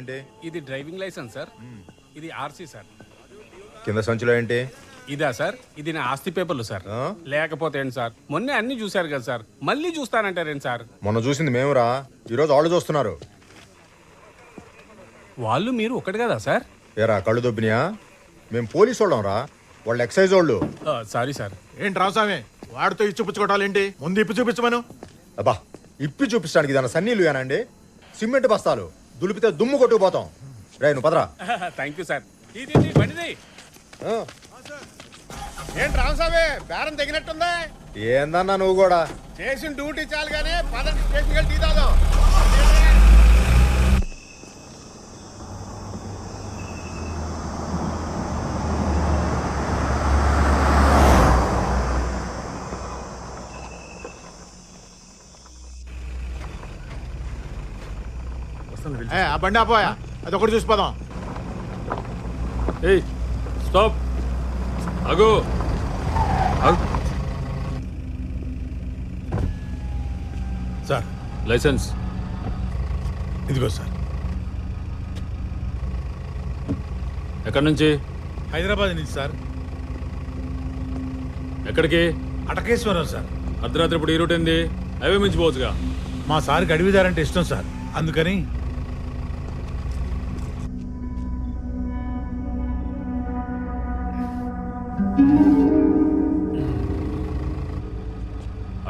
ఏంటి? ఇది driving licence sir. ఇది ఆర్సీ సార్. కింద సంచిలో ఏంటి? ఇదా సార్? ఇది నా ఆస్తి పేపర్లు సార్. లేకపోతే ఏంటి సార్, మొన్నే అన్ని చూశారు కదా సార్, మళ్ళీ చూస్తానంటారేంటి సార్? మొన్న చూసింది మేమురా, ఈరోజు వాళ్ళు చూస్తున్నారు. వాళ్ళు మీరు ఒకటి కదా సార్? ఏరా కళ్ళు దొబ్బినాయా? మేము పోలీసు వాళ్ళం రా, వాళ్ళు ఎక్సైజ్ వాళ్ళు. Sorry sir. ఏంటి రామస్వామి వాడితో ఇచ్చుపుచ్చుకోవటాలేంటి? ముందు ఇప్పు చూపించమను. అబ్బా, ఇప్పి చూపించడానికి దాని సన్నీళ్ళు ఏనండి, సిమెంట్ బస్తాలు దులిపితే దుమ్ము కొట్టుకుపోతాం. రే నువ్వు పదరా. Thank you sir. బండిది ఏంటి రామస్వామి బేరం తగినట్టుందా? ఏందన్నా నువ్వు కూడా చేసిన డ్యూటీ చాలు కానీ పదండి స్టేషన్కి వెళ్ళి టీ తాగుదాం. ఆ బండి ఆపోయా, అది ఒకటి చూసిపోదాం. ఏయ్ స్టాప్, ఆగు. సార్ లైసెన్స్ ఇదిగో సార్. ఎక్కడి నుంచి? హైదరాబాద్ నుంచి సార్. ఎక్కడికి? అటకేశ్వరం సార్. అర్ధరాత్రి ఇప్పుడు ఈ రూట్ ఏంది? హైవే మించిపోవచ్చుగా. మా సార్కి అడవిదారంటే ఇష్టం సార్, అందుకని.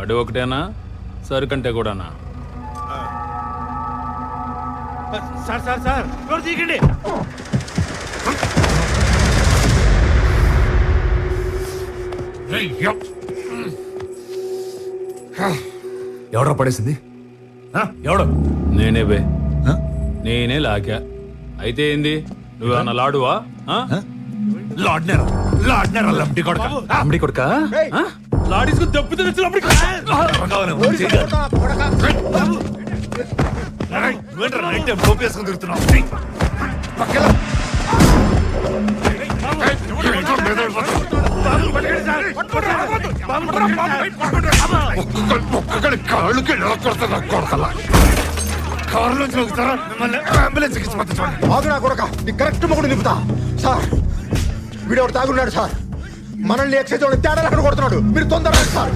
అడవి ఒకటేనా, సరుకంటే కూడానా? సార్ సార్ సార్ ఎవరు తీయకండి. ఎవడో పడేసింది? ఎవడు? నేనే బే, నేనే లాగా. అయితే ఏంది, నువ్వేమన్నా లాడువా? లంబడి కొడుక లాడీసుకుని దెబ్బతో ఆగునా కొడక, నీ కరెక్ట్ మొగుడు నింపుతా. సార్ వీడు ఎవరు తాగున్నాడు సార్, మనల్ని ఎక్సైజ్ వాళ్ళు తేడా అక్కడ కొడుతున్నాడు, మీరు తొందరగా సార్.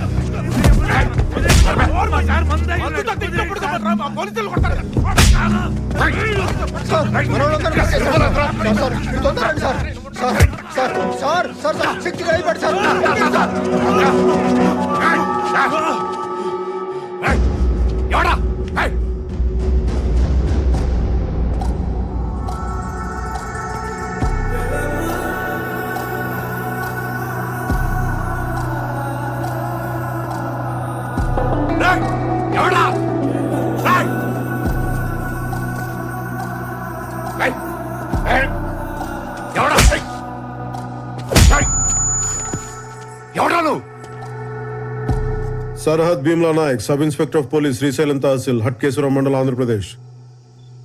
सरहद Bheemla Nayak sub inspector of police Srisailam तहसील हटकेश्वरम मंडल आंध्र प्रदेश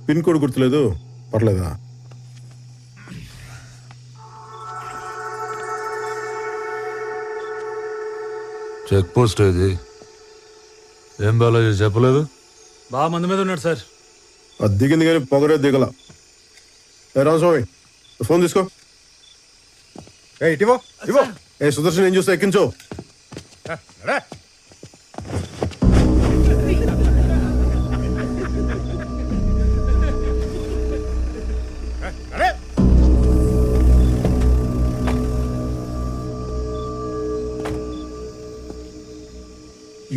पिन कोड गुर्तुलेदु पर्लेदा చెక్ పోస్ట్ ఇది ఏం బాలాజీ చెప్పలేదు? బాగా మంది మీద ఉన్నాడు సార్. అది దిగింది కానీ పొగరే దిగల. ఏ రామస్వామి ఫోన్ తీసుకో. ఇటివో ఇవో. ఏ సుదర్శన్ ఏం చూస్తా ఎక్కించు.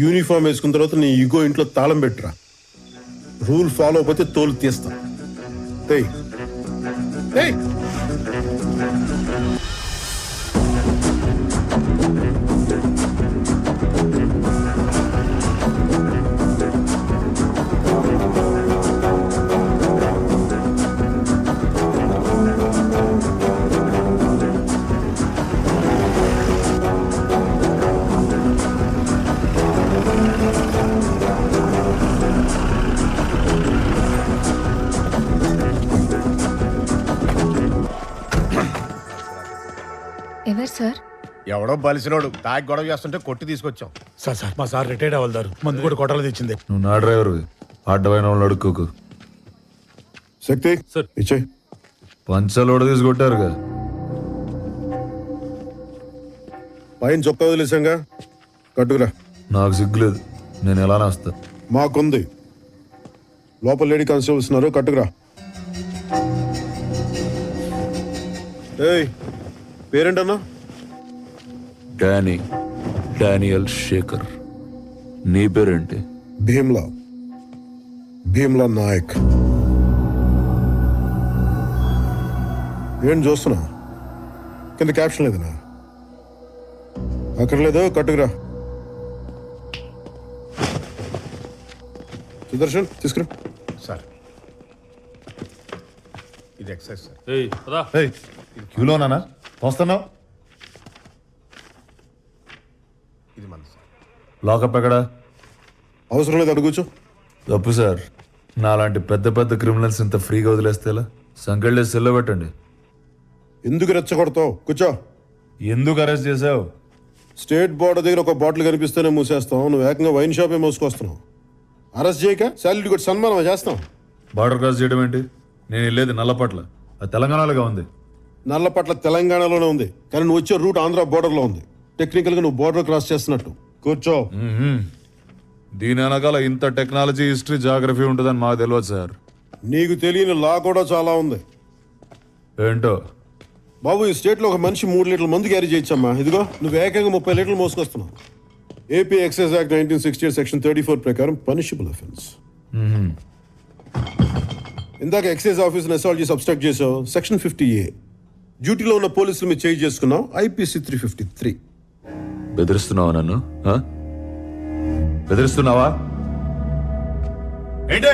యూనిఫామ్ వేసుకున్న తర్వాత నీ ఈగో ఇంట్లో తాళం పెట్టరా. రూల్ ఫాలో అయిపోతే తోలు తీస్తా. ఎవరు సార్? ఎవడో బలిసినోడు తాగి గొడవ చేస్తుంటే కొట్టి తీసుకొచ్చాం. సార్ సార్ మా సార్ రిటైర్డ్ అవ్వదారు మందు కూడా కొట్టాలి తెచ్చింది. నువ్వు నా డ్రైవర్, అడ్డమైన వాళ్ళు అడుక్కోకు. శక్తి సార్. ఇచ్చేయి. పంచలోడ తీసుకొట్టారుగా. పైన చొక్కా వదిలేసాంగా, కట్టుకురా. నాకు సిగ్గులేదు, నేను ఎలానే వస్తా. మాకుంది. లోపల లేడీ కానిస్టేబుల్స్ ఉన్నారు, కట్టుకురా. ఏయ్, పేరేంటన్నా? డానియల్ శేఖర్. నీ పేరేంటి? భీమ్లా నాయక్. ఏం చూస్తున్నా? కింద క్యాప్షన్ లేదనా? అక్కర్లేదు, కట్టుకురా. సుదర్శన్ తీసుకురా. సార్ ఇది ఎక్సైజ్ సార్. ఏయ్ పదా. క్యూలోనా వస్తున్నావు? ఇది మన సార్. లాకప్ ఎక్కడా? అవసరం లేదు, అడుగు కూర్చో. తప్పు సార్, నాలాంటి పెద్ద పెద్ద క్రిమినల్స్ ఇంత ఫ్రీగా వదిలేస్తేలా? సంకెళ్ళే సెల్లో పెట్టండి. ఎందుకు రెచ్చగొడతావు? కూర్చో. ఎందుకు అరెస్ట్ చేసావు? స్టేట్ బోర్డర్ దగ్గర ఒక బాటిల్ కనిపిస్తేనే మూసేస్తాం. నువ్వు ఏకంగా వైన్ షాపే మోసుకొస్తున్నావు. అరెస్ట్ చేయక శాలరీ కూడా సన్మానం చేస్తాం. బార్డర్ క్రాస్ చేయడం ఏంటి? నేను వెళ్ళేది నల్లపట్ల, అది తెలంగాణలోగా ఉంది. నల్లపట్ల తెలంగాణలోనే ఉంది, కానీ నువ్వు వచ్చే రూట్ ఆంధ్ర బోర్డర్లో ఉంది. టెక్నికల్గా నువ్వు బోర్డర్ క్రాస్ చేస్తున్నట్టు. కూర్చో. దీని వెనకాల ఇంత టెక్నాలజీ, హిస్టరీ, జాగ్రఫీ ఉంటుందని మాకు తెలియదు సార్. నీకు తెలియని లా కూడా చాలా ఉంది. ఏంటో? బాబు, ఈ స్టేట్లో ఒక మనిషి 3 లీటర్ల మందు క్యారీ చేయొచ్చమ్మా. ఇదిగో నువ్వు ఏకంగా 30 లీటర్లు మోసుకొస్తున్నావు. ఏపీ ఎక్సైజ్ యాక్ట్ 1968 సెక్షన్ 34 ప్రకారం పనిషబుల్ అఫెన్స్. ఇందాక ఎక్సైజ్ ఆఫీసర్ అసాల్ట్ చేసి అబ్స్ట్రాక్ట్ చేసావు, సెక్షన్ 50A. డ్యూటీలో ఉన్న పోలీసులు మీరు చేంజ్ చేసుకున్నావు, IPC 353. బెదిరిస్తున్నావా నన్ను? ఆ? బెదిరిస్తున్నావా? ఏంటి?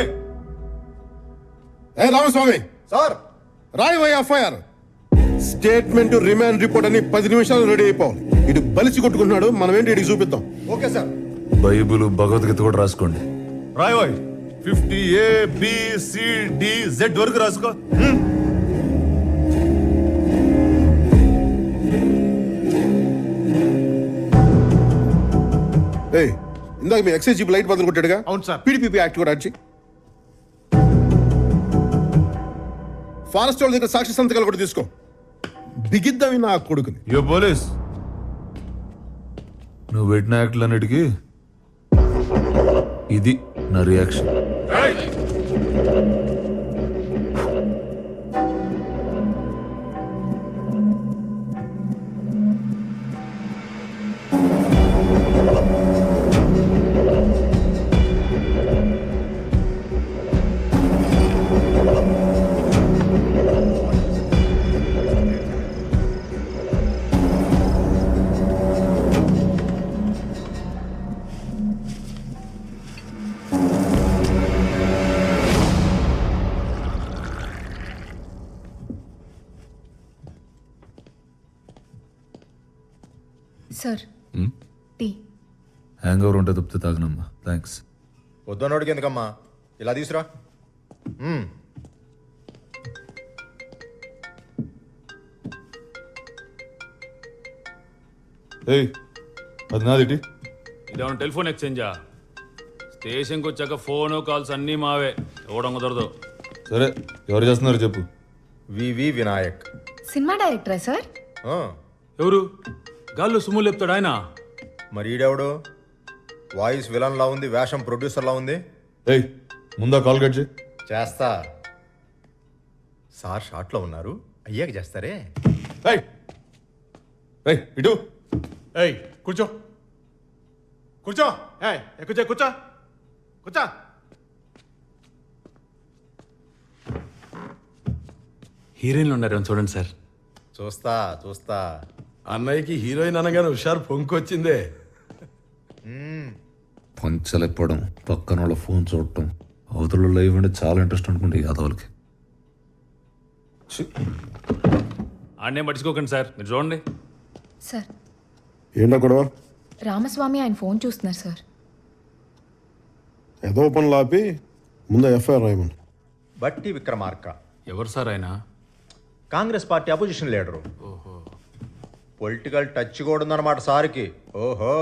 ఏ రామస్వామి, సార్ రాయవై ఎఫ్ఐఆర్. స్టేట్మెంట్, రిమాండ్ రిపోర్ట్ అని 10 నిమిషాలు రెడీ అయిపోవాలి. ఇటు బలిసి కొట్టుకుంటున్నాడు, మనం ఏంటి ఇటు చూపిద్దాం. Okay sir. బైబుల్, భగవద్గీత కూడా రాసుకోండి. రాయ్ 50ABCDZ వరకు రాసుకో. ఏయ్, ఇందాక మీ ఎక్సైజ్ జీప్ లైట్ బదులు కొట్టాడుగా? అవును సార్. PDPP యాక్ట్ కూడా అడిచి ఫారెస్ట్ వాళ్ళ దగ్గర సాక్షి సంతకాలు కూడా తీసుకో. బిగిద్దామి నా కొడుకుని. యో పోలీస్, నువ్వు పెట్టిన యాక్ట్లన్నిటికీ ఇది నా reaction. Sir tea. Hangover ఉంటే తప్పితే తాగనమ్మా. థ్యాంక్స్. వద్దన్నోడికి ఎందుకమ్మా, ఇలా తీసురా. ఏయ్, అది నాదిటి. ఇదేమన్నా టెలిఫోన్ ఎక్స్చేంజా? స్టేషన్కి వచ్చాక ఫోన్ కాల్స్ అన్నీ మావే, ఇవ్వడం కుదరదు. సరే, ఎవరు చేస్తున్నారు చెప్పు. వివి వినాయక్. సినిమా డైరెక్టరా సార్? ఆ, ఎవరు? గాల్లో సుమ్ము లేపుతాడు ఆయన. మరి ఈడెవడు? వాయిస్ విలన్ లా ఉంది, వేషం ప్రొడ్యూసర్ లా ఉంది. ఏయ్, ముందా కాల్ కట్ చేయి. చేస్తా సార్, షార్ట్లో ఉన్నారు, అయ్యాక చేస్తారే. ఏయ్, ఏయ్, ఇటు. ఏయ్, కూర్చో కూర్చో. ఏయ్, కూర్చో కూర్చో కూర్చో. హీరోయిన్లు ఉన్నారు చూడండి సార్. చూస్తా చూస్తా. అన్నయ్యకి హీరోయిన్ అనగానే హుషారు పొంకొచ్చిందే. పంచలేకపోవడం, పక్కన వాళ్ళ ఫోన్ చూడటం, అవతల లైవ్ అంటే చాలా ఇంట్రెస్ట్ అనుకుంటే యాదవులకి. ఆడనే పట్టించుకోకండి సార్, మీరు చూడండి. సార్, ఏంటో గొడవ? రామస్వామి ఆయన ఫోన్ చూస్తున్నారు సార్. ఏదో పనులు ఆపి ముందు ఎఫ్ఐఆర్ రాయమని. బట్టి విక్రమార్క, ఎవరు సార్ ఆయన? Congress party opposition leader. Political touch కూడా ఉందన్నమాట సార్కి. ఓహో.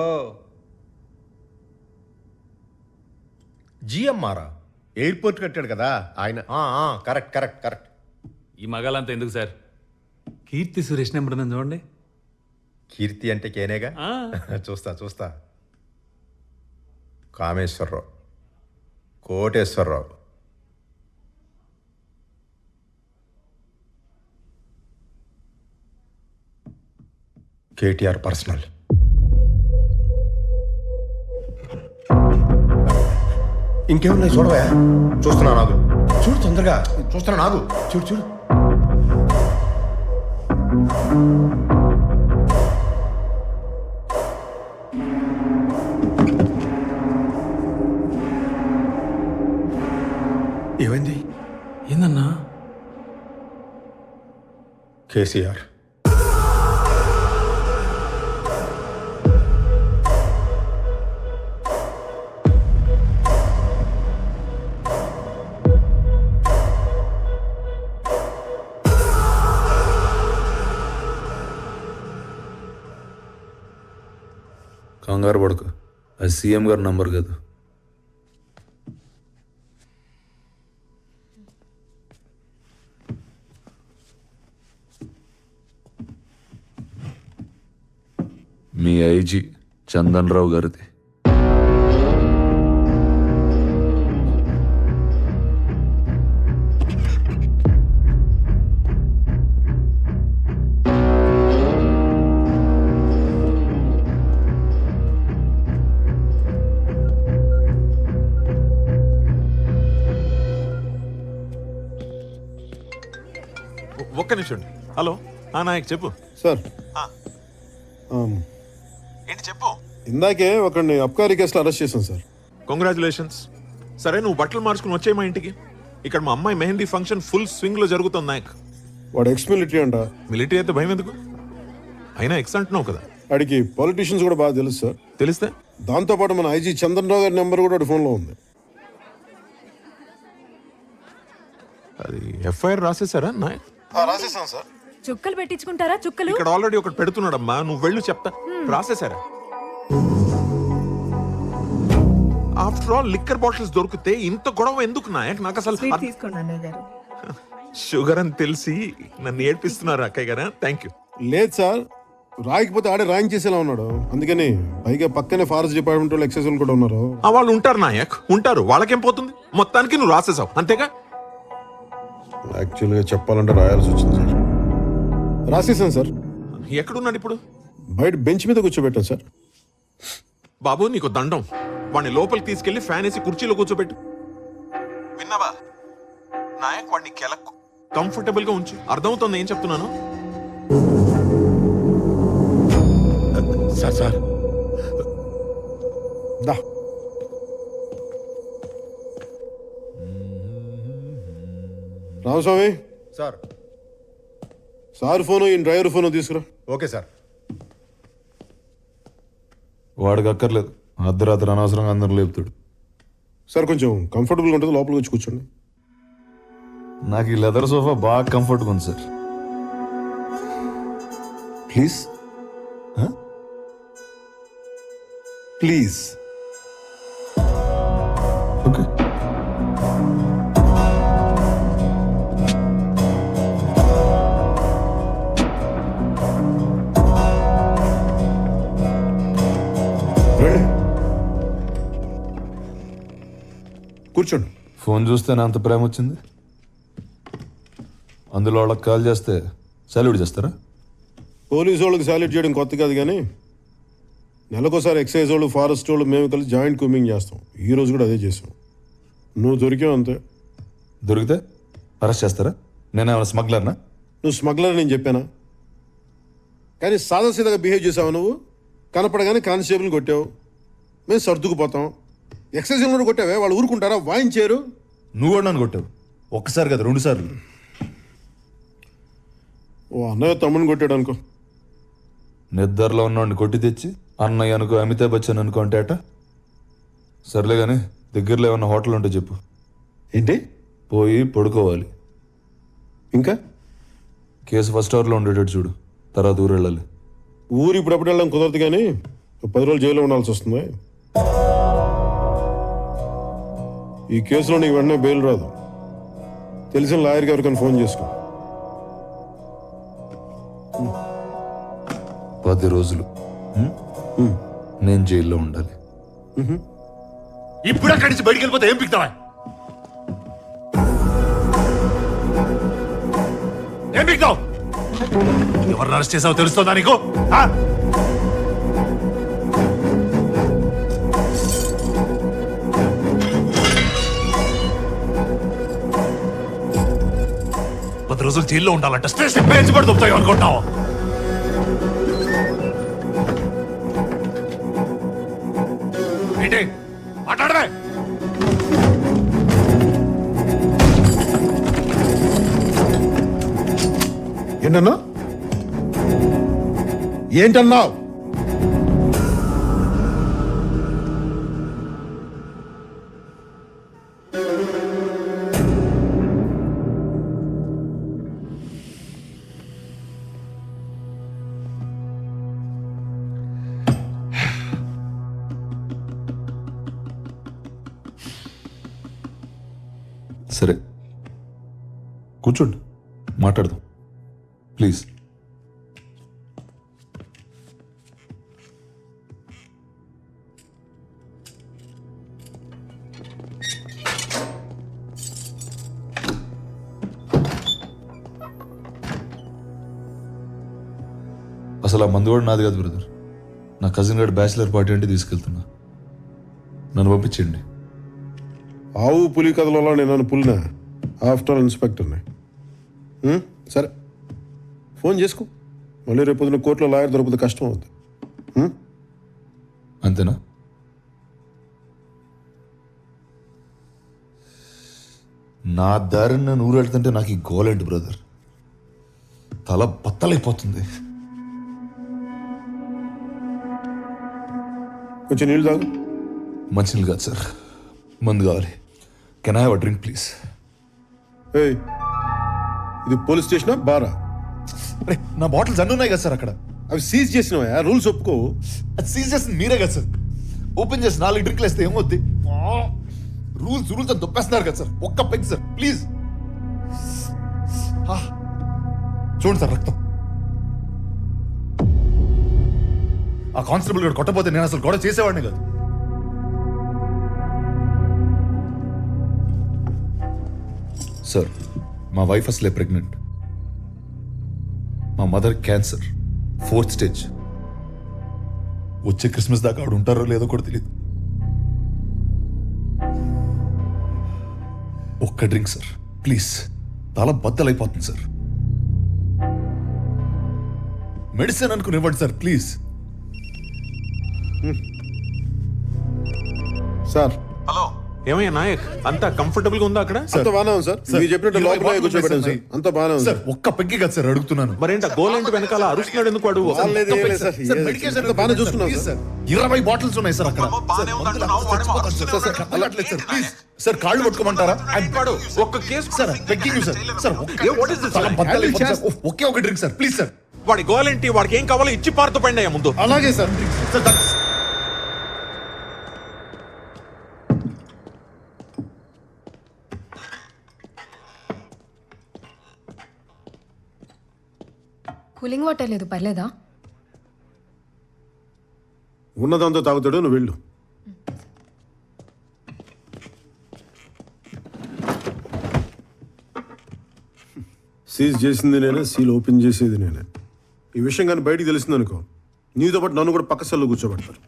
జిఎంఆరా? ఎయిర్పోర్ట్ కట్టాడు కదా ఆయన కరెక్ట్ కరెక్ట్ కరెక్ట్. ఈ మగాలంతా ఎందుకు సార్? కీర్తి సురేష్ నెంబర్ ఉందని చూడండి. కీర్తి అంటే కేనేగా. చూస్తా చూస్తా. కామేశ్వరరావు, కోటేశ్వరరావు, కేటీఆర్ పర్సనల్. ఇంకేమున్నాయి చూడవా? చూస్తున్నా నాగు. చూడు తొందరగా చూస్తున్నా నాగు. చూడు చూడు. ఏమైంది? ఏందన్నా? కేసీఆర్. కంగారు పడుకో, అది సీఎం గారి నంబర్ కాదు. మీ ఐజీ చందన్ రావు గారిది. ఒక్క నిమిషం. హలో నాయక్ చెప్పు. సార్ ఏంటి చెప్పు. ఇందాకే ఒకరిని అబ్కారీ కేసులో అరెస్ట్ చేశాను సార్. కంగ్రాచులేషన్స్. సరే నువ్వు బట్టలు మార్చుకుని వచ్చే మా ఇంటికి. ఇక్కడ మా అమ్మాయి మెహందీ ఫంక్షన్ ఫుల్ స్వింగ్ లో జరుగుతుంది నాయక్. వాడు ఎక్స్ మిలిటరీ అంట. మిలిటరీ అయితే భయం ఎందుకు? అయినా ఎక్స్ అంటున్నావు కదా. వాడికి పాలిటీషియన్స్ కూడా బాగా తెలుసు సార్. తెలిస్తే దాంతోపాటు మన ఐజీ చందన్ రావు గారి నెంబర్ కూడా వాడి ఫోన్లో ఉంది. అది ఎఫ్ఐఆర్ రాసేసారా నాయక్? రాసేసాను సార్. చుక్కలు పెట్టించుకుంటారా? చుక్కలు ఇక్కడ ఆల్రెడీ ఒకటి పెడుతున్నాడమ్మా, నువ్వు వెళ్ళు చెప్తా. రాసేసారా? ఆఫ్టర్ ఆల్ లిక్కర్ బాటిల్స్ దొరికితే ఇంత గొడవ ఎందుకు నాయక్? నాకు అసలు తీసుకోండి అన్నయ్య గారు. షుగర్ అని తెలిసి నన్ను ఏడ్పిస్తున్నారు అక్కయ్య గారా. Thank you. లేదు సార్, రాయకపోతే ఆడే రాయించేసేలా ఉన్నాడు. అందుకని పైగా పక్కనే ఫారెస్ట్ డిపార్ట్మెంట్ వాళ్ళు ఎక్సైజ్ వాళ్ళు కూడా ఉన్నారు. వాళ్ళు ఉంటారు నాయక్, ఉంటారు. వాళ్ళకేం పోతుంది? మొత్తానికి నువ్వు రాసేసావు అంతేగా? యాక్చువల్గా చెప్పాలంటే రాయాల్సి వచ్చింది సార్. రాసేసాను సార్. ఎక్కడున్నాడు ఇప్పుడు? బయట బెంచ్ మీద కూర్చోబెట్టాను సార్. బాబు నీకు దండం. వాడిని లోపలికి తీసుకెళ్లి ఫ్యాన్ వేసి కుర్చీలో కూర్చోబెట్టు. విన్నావా నాయక్? వాడిని కెలకు కంఫర్టబుల్ గా ఉంచు. అర్థమవుతుంది ఏం చెప్తున్నాను? సార్ సార్ దా. రామస్వామి సార్. సార్ ఫోను ఈ డ్రైవర్ ఫోను తీసుకురా. Okay sir. వాడికి అక్కర్లేదు, అర్ధరాత్రి అనవసరంగా అందరూ లేపుతాడు. సార్ కొంచెం కంఫర్టబుల్గా ఉంటుంది, లోపలికి వచ్చి కూర్చోండి. నాకు ఈ లెదర్ సోఫా బాగా కంఫర్ట్గా ఉంది సార్. Please please. ఓకే. కూర్చోండి. ఫోన్ చూస్తే నా అంత ప్రేమ వచ్చింది. అందులో వాళ్ళకి కాల్ చేస్తే సాల్యూట్ చేస్తారా? పోలీసు వాళ్ళకి సాల్యూట్ చేయడం కొత్త కాదు, కానీ నెలకోసారి ఎక్సైజ్ వాళ్ళు ఫారెస్ట్ వాళ్ళు మేము కలిసి జాయింట్ కూమింగ్ చేస్తాం. ఈ రోజు కూడా అదే చేసాం. నువ్వు దొరికావు అంతే. దొరికితే అరెస్ట్ చేస్తారా? నేనేమైనా స్మగ్లర్నా? నువ్వు స్మగ్లర్ నేను చెప్పానా? కానీ సాదాసీదాగా బిహేవ్ చేసావు నువ్వు. కనపడగానే కానిస్టేబుల్ని కొట్టావు, మేము సర్దుకుపోతాం. ఎక్సైజ్ కూడా కొట్టావే, వాళ్ళు ఊరుకుంటారా? వాయించారు. నువ్వు కూడా నన్ను కొట్టావు, ఒక్కసారి కదా 2 సార్లు. ఓ అన్నయ్య తమ్ముని కొట్టాడు అనుకో. నిద్రలో ఉన్నవాడిని కొట్టి తెచ్చి అన్నయ్య అనుకో, అమితాబ్ బచ్చన్ అనుకో అంటే అట. సర్లే కానీ దగ్గరలో ఏమన్నా హోటల్ ఉంటే చెప్పు. ఏంటి? పోయి పడుకోవాలి. ఇంకా కేసు ఫస్ట్ అవర్లో ఉండేటట్టు చూడు, తర్వాత ఊరు వెళ్ళాలి. ఊరు ఇప్పుడప్పుడు వెళ్ళడం కుదరదు, కానీ 10 రోజులు జైల్లో ఉండాల్సి వస్తుంది. ఈ కేసులో నీకు వెంటనే బెయిల్ రాదు. తెలిసిన లాయర్కి ఎవరికైనా ఫోన్ చేసుకో. 10 రోజులు నేను జైల్లో ఉండాలి. ఇప్పుడు అక్కడి నుంచి బయటికి వెళ్ళిపోతే ఏం పిక్తావా? ఏం పిక్తావు? ఎవరిని అరెస్ట్ చేసావో తెలుస్తుందా నీకు? ఆ? పది రోజులు జైల్లో ఉండాలంట. స్టేషన్ పేజ్ కూడా దొరుకుతాయి అనుకుంటావు? ఏంటి మాట్లాడవే? ఏంటన్నా? ఏంటన్నావు? సరే కూర్చోండి, మాట్లాడదాం ప్లీజ్. అసలు ఆ మందు కూడా నాది కాదు బ్రదర్. నా కజిన్ గారి బ్యాచిలర్ పార్టీ అంటే తీసుకెళ్తున్నా. నన్ను పంపించండి. ఆవు పులి కథలలో నేను నన్ను పులినా? ఆఫ్టర్ ఇన్స్పెక్టర్ని. సరే ఫోన్ చేసుకో. మళ్ళీ రేపు పొద్దున కోర్టులో లాయర్ దొరికితే కష్టం అవుతుంది. అంతేనా? నా దారిని నేను ఊరెళ్తుంటే నాకు ఈ గోలేంటి బ్రదర్? తల బత్తలైపోతుంది. కొంచెం నీళ్ళు తాగు. మంచినీళ్ళు కాదు సార్, మందు కావాలి. Can I have a drink please? ఏయ్, ఇది పోలీస్ స్టేషనా బారా? అరే నా బాటిల్స్ అన్నీ ఉన్నాయి కదా సార్ అక్కడ. అవి సీజ్ చేసినవా? రూల్స్ ఒప్పుకోవు. అది సీజ్ చేసింది మీరే కదా సార్. ఓపెన్ చేసి 4 డ్రింక్లు వేస్తే ఏమవుద్ది? రూల్స్ రూల్స్ అని దొప్పేస్తున్నారు కదా సార్. ఒక్క పెగ్ సార్ ప్లీజ్. చూడండి సార్ రక్తం. ఆ కానిస్టేబుల్ గారు కొట్టపోతే నేను అసలు గొడవ చేసేవాడిని కాదు. సార్ మా వైఫ్ అసలే ప్రెగ్నెంట్. మా మదర్ క్యాన్సర్ 4th స్టేజ్. వచ్చే క్రిస్మస్ దాకా ఆవిడ ఉంటారో లేదో కూడా తెలియదు. ఒక్క డ్రింక్ సార్ ప్లీజ్. తల బద్దలైపోతుంది సార్. మెడిసిన్ అనుకుని ఇవ్వండి సార్ ప్లీజ్. సార్ హలో, ఏమయ్యా నాయక్, అంతా కంఫర్టబుల్ గా ఉందా అక్కడ? అంత బాగానే ఉంది సార్. మీరు చెప్పినట్టు లోపల కూర్చోబెట్టాను సార్. అంత బాగానే ఉంది సార్. ఒక్క పెగ్గి కదా సార్ అడుగుతున్నాను. మరేంటి గోలేంటి వెనకాల అరుస్తున్నాడు ఎందుకు వాడు? సార్, మెడికేషన్ అంత బాగానే చూసుకున్నాం ప్లీజ్ సార్. సార్. 20 బాటిల్స్ ఉన్నాయి సార్ అక్కడ. బాగానే ఉందంటున్నావు, వాడేమో అరుస్తూనే సార్, ఉన్నాడు. అలగట్లేదు సార్ ప్లీజ్. సార్ కాళ్ళు పట్టుకోమంటారా? వాడు ఒక్క case sir begging sir. Sir What is this, తల sir? బద్దలైపోతుంది సార్. ఒకే ఒక డ్రింక్ సార్ ప్లీజ్ సార్. వాడి గోలేంటి, వాడికి ఏం కావాలో ఇచ్చి పారుతూ పండి అయ్యా ముందు. అలాగే sir. Sir thanks. Cooling water లేదు, పర్లేదా? ఉన్నదంతా తాగుతాడు, నువ్వు వెళ్ళు. సీజ్ చేసింది నేనే, సీల్ ఓపెన్ చేసేది నేనే. ఈ విషయం కానీ బయటికి తెలిసింది అనుకో, నీతో పాటు నన్ను కూడా పక్క సెల్లో కూర్చోబెడతారు.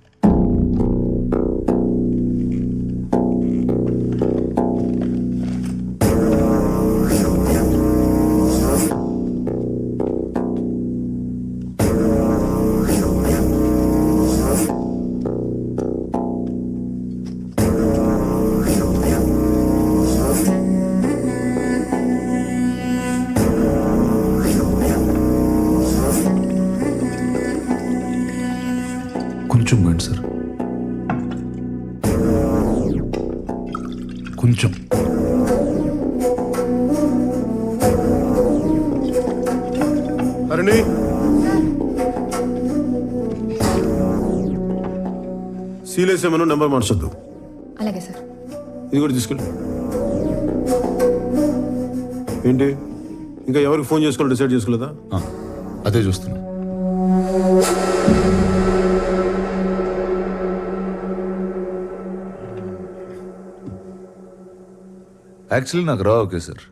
కొంచెం మైండ్ సార్, కొంచెం. అరణి, సీలేసేమను నెంబర్ మార్చొద్దు. అలాగే సార్. ఇది కూడా తీసుకెళ్ళి. ఏంటి ఇంకా ఎవరికి ఫోన్ చేసుకోవాలి డిసైడ్ చేసుకోలేదా? ఆ, అదే చూస్తున్నా. యాక్చువల్లీ నాకు రా okay sir.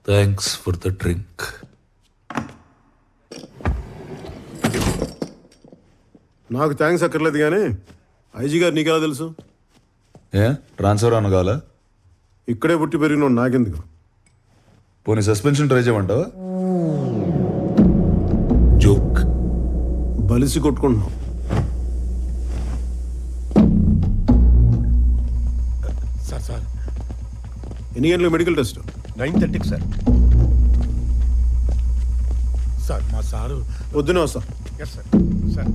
Thanks for the drink. నాకు థ్యాంక్స్ అక్కర్లేదు కానీ ఐజీ గారు నీకెలా తెలుసు? ఏ ట్రాన్స్ఫర్ అనగాల? ఇక్కడే పుట్టి పెరిగిన నాకెందుకు? పోనీ సస్పెన్షన్ ట్రై చేయమంటావా? జోక్. బలిసి కొట్టుకుంటున్నాం. సార్ ఎన్ని గంటలకు మెడికల్ టెస్ట్? 9:30 సార్. సార్ మా సారు పొద్దునే వస్తా. Yes sir. సార్